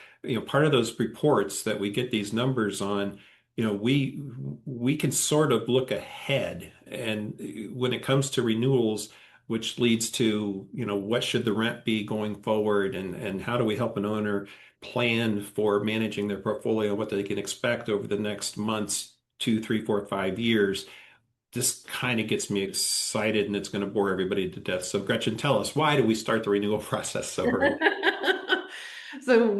part of those reports that we get these numbers on, we can sort of look ahead, and when it comes to renewals, which leads to, what should the rent be going forward, and how do we help an owner plan for managing their portfolio, what they can expect over the next months, 2, 3, 4, 5 years. This kind of gets me excited, and it's going to bore everybody to death. So Gretchen, tell us, why do we start the renewal process so early? So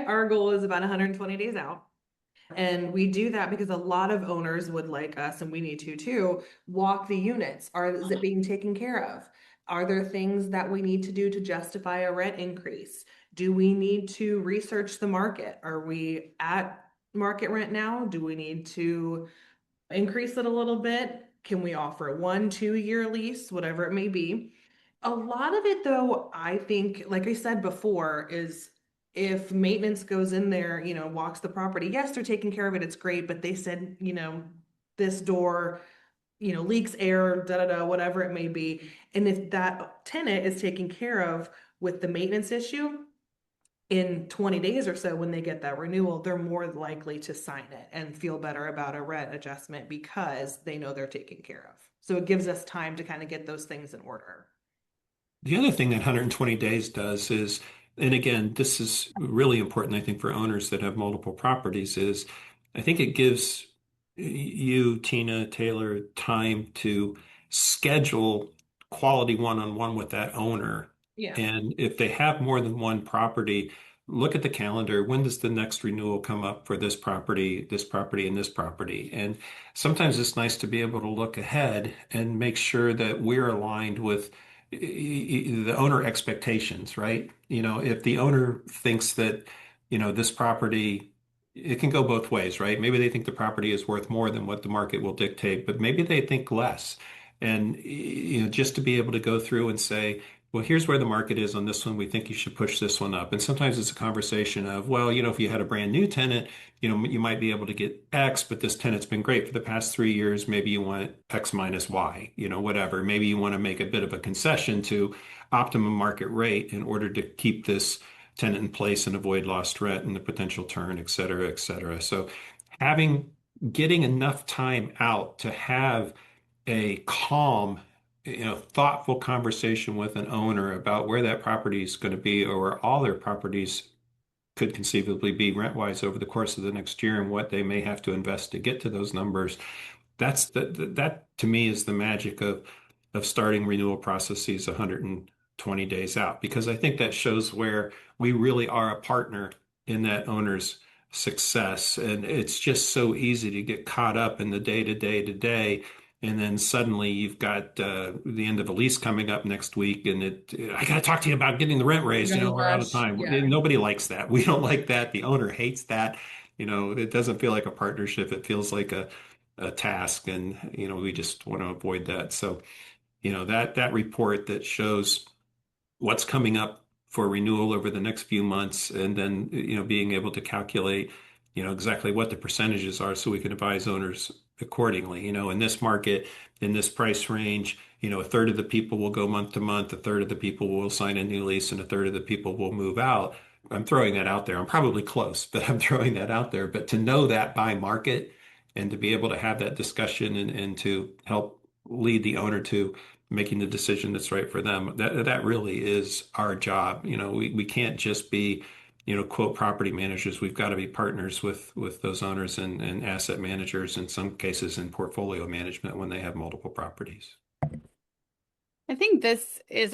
our goal is about 120 days out. And we do that because a lot of owners would like us, and we need to too, walk the units. Is it being taken care of? Are there things that we need to do to justify a rent increase? Do we need to research the market? Are we at market rent now? Do we need to increase it a little bit? Can we offer a 1, 2 year lease, whatever it may be? A lot of it, though, I think, like I said before, is if maintenance goes in there, walks the property, yes, they're taking care of it, it's great, but they said, this door, leaks air, da da da, whatever it may be. And if that tenant is taken care of with the maintenance issue, in 20 days or so, when they get that renewal, they're more likely to sign it and feel better about a rent adjustment because they know they're taken care of. So it gives us time to kind of get those things in order. The other thing that 120 days does is, and again, this is really important, I think, for owners that have multiple properties, is I think it gives you, Tina, Taylor, time to schedule quality one-on-one with that owner. Yeah. And if they have more than one property, look at the calendar. When does the next renewal come up for this property, this property, and this property? And sometimes it's nice to be able to look ahead and make sure that we're aligned with the owner expectations, right? If the owner thinks that, this property, it can go both ways, right? Maybe they think the property is worth more than what the market will dictate, but maybe they think less. And, just to be able to go through and say, well, here's where the market is on this one. We think you should push this one up. And sometimes it's a conversation of, well, if you had a brand new tenant, you might be able to get X, but this tenant's been great for the past 3 years. Maybe you want X minus Y, whatever. Maybe you want to make a bit of a concession to optimum market rate in order to keep this tenant in place and avoid lost rent and the potential turn, et cetera, et cetera. So getting enough time out to have a calm, thoughtful conversation with an owner about where that property is going to be, or where all their properties could conceivably be rent-wise over the course of the next year, and what they may have to invest to get to those numbers. That to me is the magic of starting renewal processes 120 days out, because I think that shows where we really are a partner in that owner's success. And it's just so easy to get caught up in the day to day to day. And then suddenly you've got the end of a lease coming up next week, and I got to talk to you about getting the rent raised. You're gonna We're out of rush. time. Yeah. Nobody likes that. We don't like that. The owner hates that. It doesn't feel like a partnership. It feels like a task, and we just want to avoid that. So, that report that shows what's coming up for renewal over the next few months, and then being able to calculate exactly what the percentages are, so we can advise owners accordingly. In this market, in this price range, a third of the people will go month to month, a third of the people will sign a new lease, and a third of the people will move out. I'm throwing that out there. I'm probably close, but I'm throwing that out there. But to know that by market, and to be able to have that discussion, and to help lead the owner to making the decision that's right for them, that really is our job. We can't just be, quote, property managers. We've got to be partners with those owners, and asset managers, in some cases in portfolio management when they have multiple properties. I think this is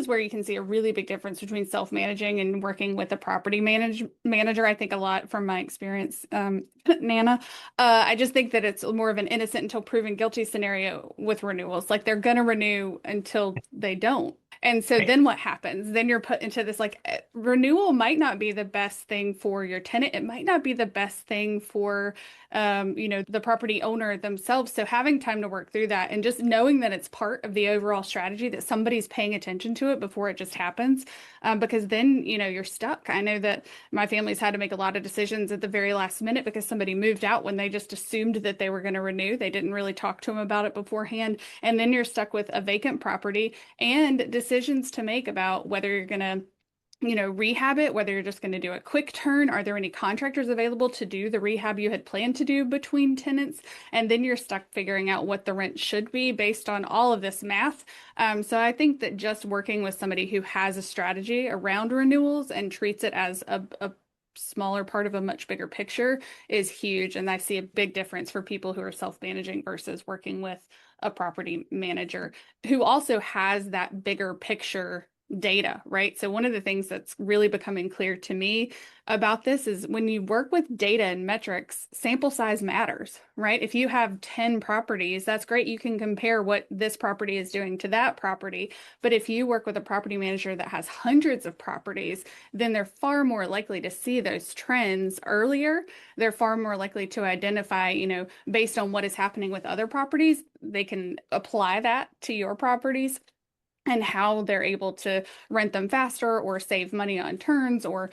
where you can see a really big difference between self-managing and working with a property manager. I think a lot from my experience, Nana. I just think that it's more of an innocent until proven guilty scenario with renewals. Like, they're gonna renew until they don't. And so Right. then what happens? Then you're put into this like renewal might not be the best thing for your tenant. It might not be the best thing for the property owner themselves. So having time to work through that and just knowing that it's part of the overall strategy that somebody's paying attention to it before it just happens, because then, you're stuck. I know that my family's had to make a lot of decisions at the very last minute because somebody moved out when they just assumed that they were going to renew. They didn't really talk to them about it beforehand. And then you're stuck with a vacant property and decisions to make about whether you're going to rehab it, whether you're just going to do a quick turn. Are there any contractors available to do the rehab you had planned to do between tenants? And then you're stuck figuring out what the rent should be based on all of this math. So I think that just working with somebody who has a strategy around renewals and treats it as a smaller part of a much bigger picture is huge. And I see a big difference for people who are self-managing versus working with a property manager who also has that bigger picture data, right? So one of the things that's really becoming clear to me about this is when you work with data and metrics, sample size matters, right? If you have 10 properties, that's great. You can compare what this property is doing to that property. But if you work with a property manager that has hundreds of properties, then they're far more likely to see those trends earlier. They're far more likely to identify, based on what is happening with other properties, they can apply that to your properties and how they're able to rent them faster or save money on turns or,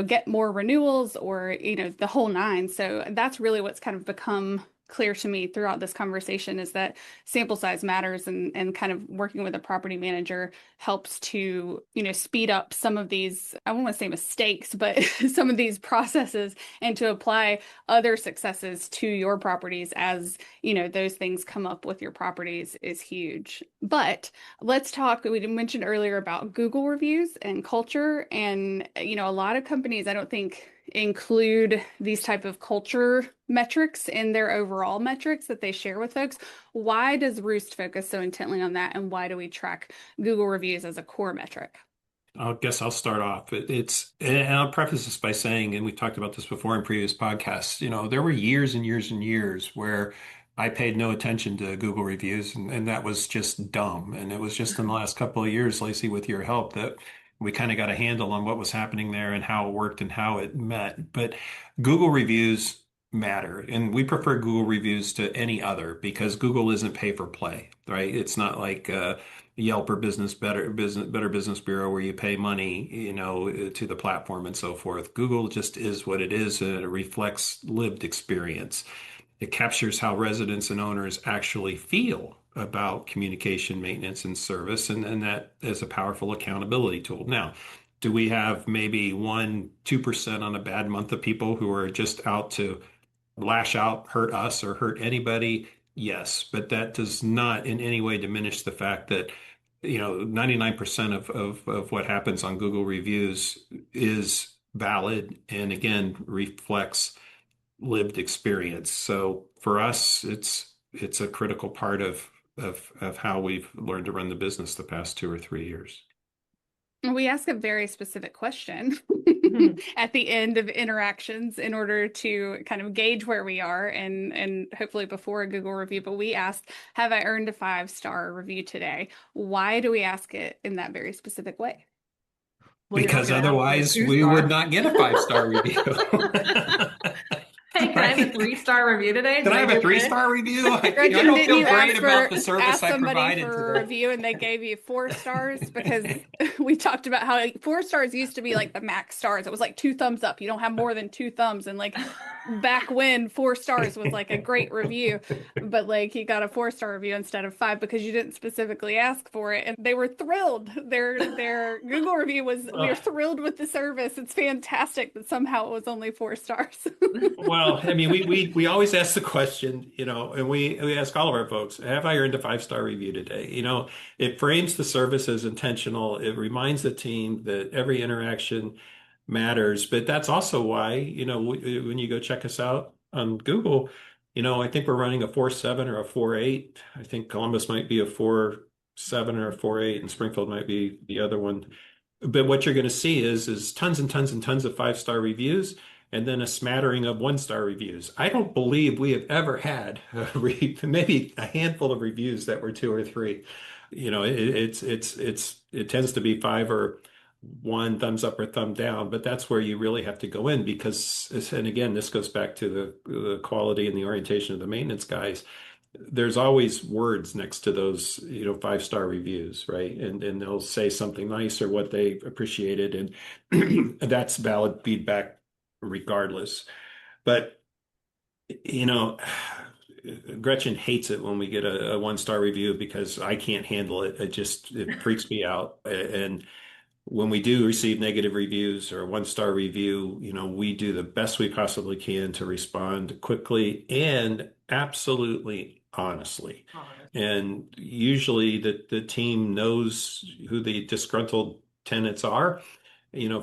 get more renewals or, the whole nine. So that's really what's kind of become clear to me throughout this conversation is that sample size matters and kind of working with a property manager helps to, speed up some of these, I won't want to say mistakes, but some of these processes and to apply other successes to your properties as, those things come up with your properties is huge. But let's talk, we mentioned earlier about Google reviews and culture. And, a lot of companies, I don't think include these type of culture metrics in their overall metrics that they share with folks. Why does Roost focus so intently on that? And why do we track Google reviews as a core metric? I guess I'll start off. And I'll preface this by saying, and we've talked about this before in previous podcasts, there were years and years and years where I paid no attention to Google reviews, and that was just dumb. And it was just in the last couple of years, Lacey, with your help, that we kind of got a handle on what was happening there and how it worked and how it met. But Google reviews matter, and we prefer Google reviews to any other because Google isn't pay for play, right? It's not like Yelp or Better Business Bureau where you pay money, to the platform and so forth. Google just is what it is, and it reflects lived experience. It captures how residents and owners actually feel about communication, maintenance, and service, and that is a powerful accountability tool. Now, do we have maybe 1, 2% on a bad month of people who are just out to lash out, hurt us, or hurt anybody? Yes, but that does not in any way diminish the fact that 99% of what happens on Google reviews is valid and again reflects lived experience. So for us, it's a critical part of how we've learned to run the business the past 2 or 3 years. We ask a very specific question Mhm. at the end of interactions in order to kind of gauge where we are and hopefully before a Google review. But we asked, have I earned a 5-star review today? Why do we ask it in that very specific way? Well, you're not Because going to ask for a otherwise two we would star. not get a 5-star review. Hey, can I have a Right? 3-star review today? Can Did I I have a do three good? star review? I Gretchen, don't didn't feel you great about the ask service I somebody provided for a today. review and they gave you 4 stars? Because we talked about how 4 stars used to be like the max stars. It was like 2 thumbs up. You don't have more than 2 thumbs. And like back when 4 stars was like a great review, but like you got a 4-star review instead of 5 because you didn't specifically ask for it. And they were thrilled. Their Google review was, we are Well, thrilled with the service. It's fantastic that somehow it was only 4 stars. well, I mean, we always ask the question, and we ask all of our folks, have I earned a 5-star review today? It frames the service as intentional. It reminds the team that every interaction matters. But that's also why, when you go check us out on Google, I think we're running a 4.7 or a 4.8. I think Columbus might be a 4.7 or a 4.8, and Springfield might be the other one. But what you're going to see is tons and tons and tons of 5-star reviews and then a smattering of 1-star reviews. I don't believe we have ever had maybe a handful of reviews that were 2 or 3. It tends to be five or one thumbs up or thumb down, but that's where you really have to go in because, and again, this goes back to the quality and the orientation of the maintenance guys. There's always words next to those, 5-star reviews, right? And they'll say something nice or what they appreciated, and that's valid feedback regardless. But you know, Gretchen hates it when we get a 1-star review because I can't handle it. It freaks me out. And when we do receive negative reviews or a 1-star review, we do the best we possibly can to respond quickly and absolutely honestly. And usually the team knows who the disgruntled tenants are,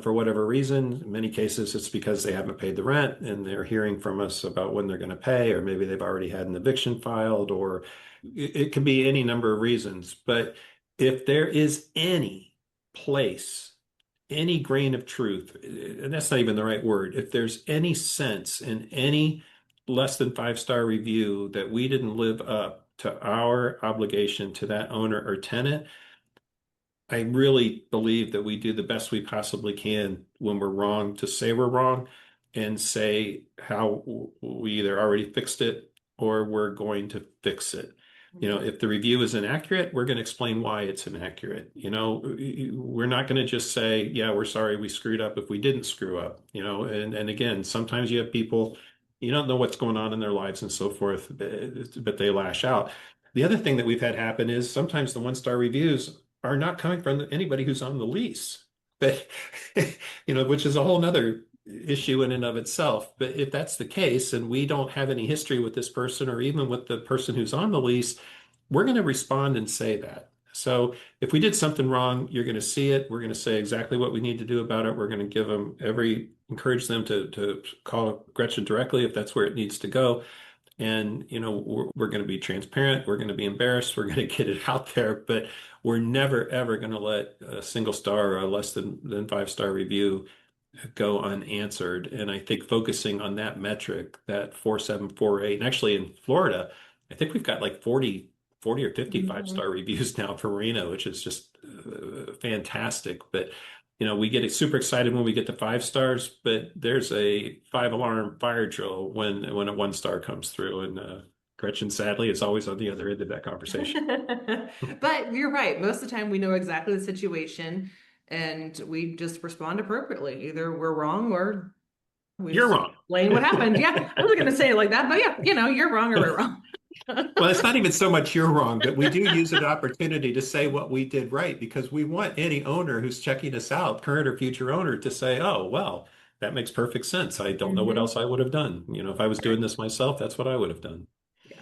for whatever reason. In many cases, it's because they haven't paid the rent and they're hearing from us about when they're going to pay, or maybe they've already had an eviction filed, or it could be any number of reasons. But if there is any place, any grain of truth, and that's not even the right word, if there's any sense in any less than 5-star review that we didn't live up to our obligation to that owner or tenant, I really believe that we do the best we possibly can when we're wrong to say we're wrong and say how we either already fixed it or we're going to fix it. If the review is inaccurate, we're going to explain why it's inaccurate. We're not going to just say, yeah, we're sorry we screwed up if we didn't screw up, and again, sometimes you have people, you don't know what's going on in their lives and so forth, but they lash out. The other thing that we've had happen is sometimes the 1-star reviews are not coming from anybody who's on the lease, but which is a whole nother issue in and of itself. But if that's the case, and we don't have any history with this person or even with the person who's on the lease, we're going to respond and say that. So if we did something wrong, you're going to see it. We're going to say exactly what we need to do about it. We're going to encourage them to call Gretchen directly if that's where it needs to go. And, we're going to be transparent. We're going to be embarrassed. We're going to get it out there, but we're never, ever going to let a single star or a less than 5-star review go unanswered. And I think focusing on that metric, that 4748, and actually in Florida, I think we've got like 40 or 55-star reviews now for Reno, which is just fantastic. But we get super excited when we get the 5 stars, but there's a 5-alarm fire drill when a 1-star comes through. And Gretchen, sadly, is always on the other end of that conversation. But you're right. Most of the time, we know exactly the situation and we just respond appropriately. Either we're wrong or You're wrong. Explain what happened. Yeah, I wasn't going to say it like that, but yeah, you're wrong or we're wrong. Well, it's not even so much you're wrong, but we do use an opportunity to say what we did right because we want any owner who's checking us out, current or future owner, to say, oh, well, that makes perfect sense. I don't know what else I would have done. If I was doing this myself, that's what I would have done. Yeah.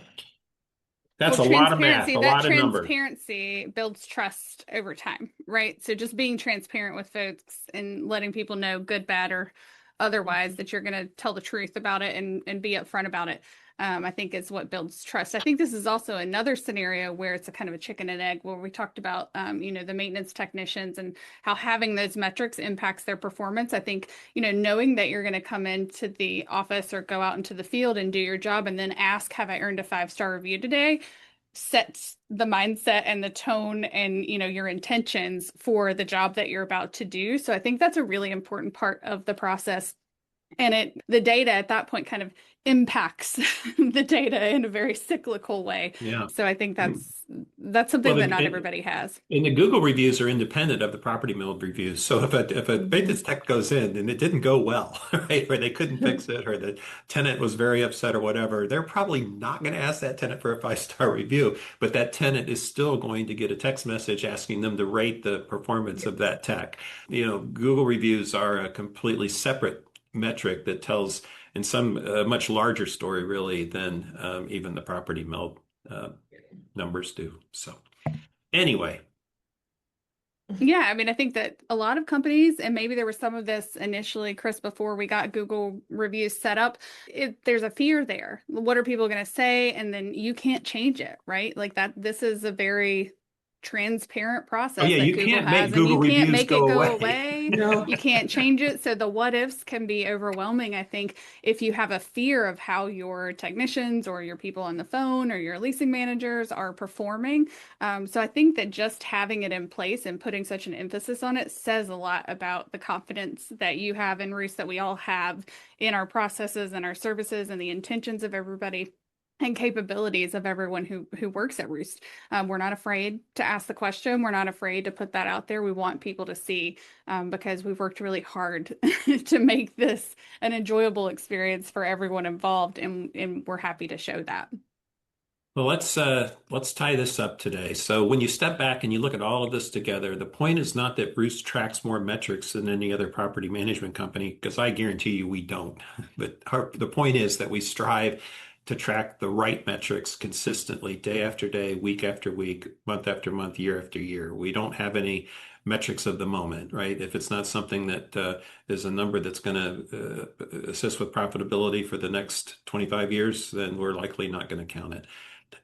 That's a lot of math, a lot of numbers. Transparency builds trust over time, right? So just being transparent with folks and letting people know, good, bad, or otherwise, that you're going to tell the truth about it and be upfront about it. I think is what builds trust. I think this is also another scenario where it's a kind of a chicken and egg, where we talked about, the maintenance technicians and how having those metrics impacts their performance. I think, knowing that you're going to come into the office or go out into the field and do your job and then ask, have I earned a 5-star review today? Sets the mindset and the tone and, your intentions for the job that you're about to do. So I think that's a really important part of the process. And the data at that point kind of impacts the data in a very cyclical way. Yeah. So I think that's something that not everybody has. And the Google reviews are independent of the property mill reviews. So if a maintenance tech goes in and it didn't go well, right, or they couldn't fix it, or the tenant was very upset or whatever, they're probably not going to ask that tenant for a 5-star review, but that tenant is still going to get a text message asking them to rate the performance of that tech. Google reviews are a completely separate metric that tells in some much larger story really than even the property mill numbers do. So anyway. Yeah, I mean, I think that a lot of companies, and maybe there was some of this initially, Chris, before we got Google reviews set up, there's a fear there. What are people going to say? And then you can't change it, right? Like that, this is a very transparent Oh process yeah, that you Google can't make has, and Google you can't reviews make it go go away. away. No. You can't change it. So the what ifs can be overwhelming, I think, if you have a fear of how your technicians or your people on the phone or your leasing managers are performing. So I think that just having it in place and putting such an emphasis on it says a lot about the confidence that you have in Roost, that we all have in our processes and our services and the intentions of everybody and capabilities of everyone who works at Roost. We're not afraid to ask the question. We're not afraid to put that out there. We want people to see, because we've worked really hard to make this an enjoyable experience for everyone involved, and we're happy to show that. Well, let's tie this up today. So when you step back and you look at all of this together, the point is not that Bruce tracks more metrics than any other property management company, because I guarantee you we don't. But the point is that we strive to track the right metrics consistently, day after day, week after week, month after month, year after year. We don't have any metrics of the moment, right? If it's not something that is a number that's going to assist with profitability for the next 25 years, then we're likely not going to count it.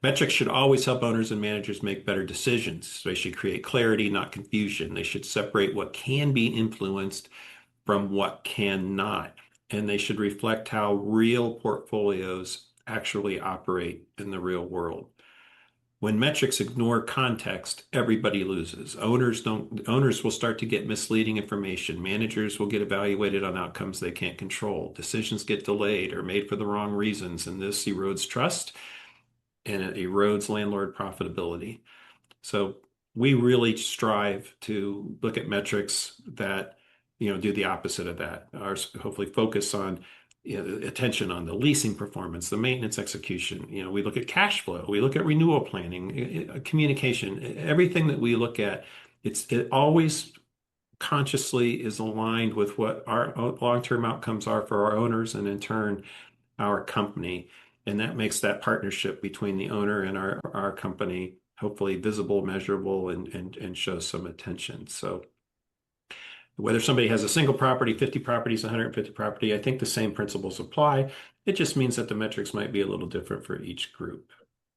Metrics should always help owners and managers make better decisions. They should create clarity, not confusion. They should separate what can be influenced from what cannot. And they should reflect how real portfolios actually operate in the real world. When metrics ignore context, everybody loses. Owners will start to get misleading information. Managers will get evaluated on outcomes they can't control. Decisions get delayed or made for the wrong reasons, and this erodes trust and it erodes landlord profitability. So we really strive to look at metrics that, do the opposite of that. Ours hopefully focus on, attention on the leasing performance, the maintenance execution. We look at cash flow, we look at renewal planning, communication, everything that we look at. It always consciously is aligned with what our long-term outcomes are for our owners and in turn our company. And that makes that partnership between the owner and our company hopefully visible, measurable, and shows some attention. So whether somebody has a single property, 50 properties, 150 property, I think the same principles apply. It just means that the metrics might be a little different for each group.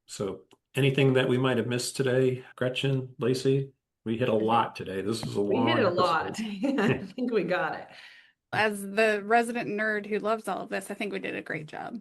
So anything that we might have missed today, Gretchen, Lacey? We hit a lot today. This was a We hit long it a episode. lot. I think we got it. As the resident nerd who loves all of this, I think we did a great job.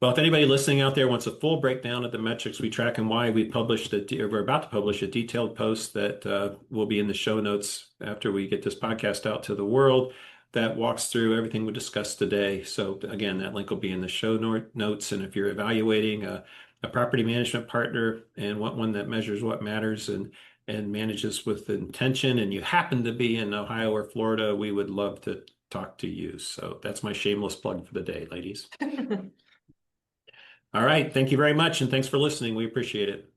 Well, if anybody listening out there wants a full breakdown of the metrics we track and why, we're about to publish a detailed post that will be in the show notes after we get this podcast out to the world that walks through everything we discussed today. So again, that link will be in the show notes. And if you're evaluating a property management partner and want one that measures what matters and manages with intention, and you happen to be in Ohio or Florida, we would love to talk to you. So that's my shameless plug for the day, ladies. All right. Thank you very much. And thanks for listening. We appreciate it.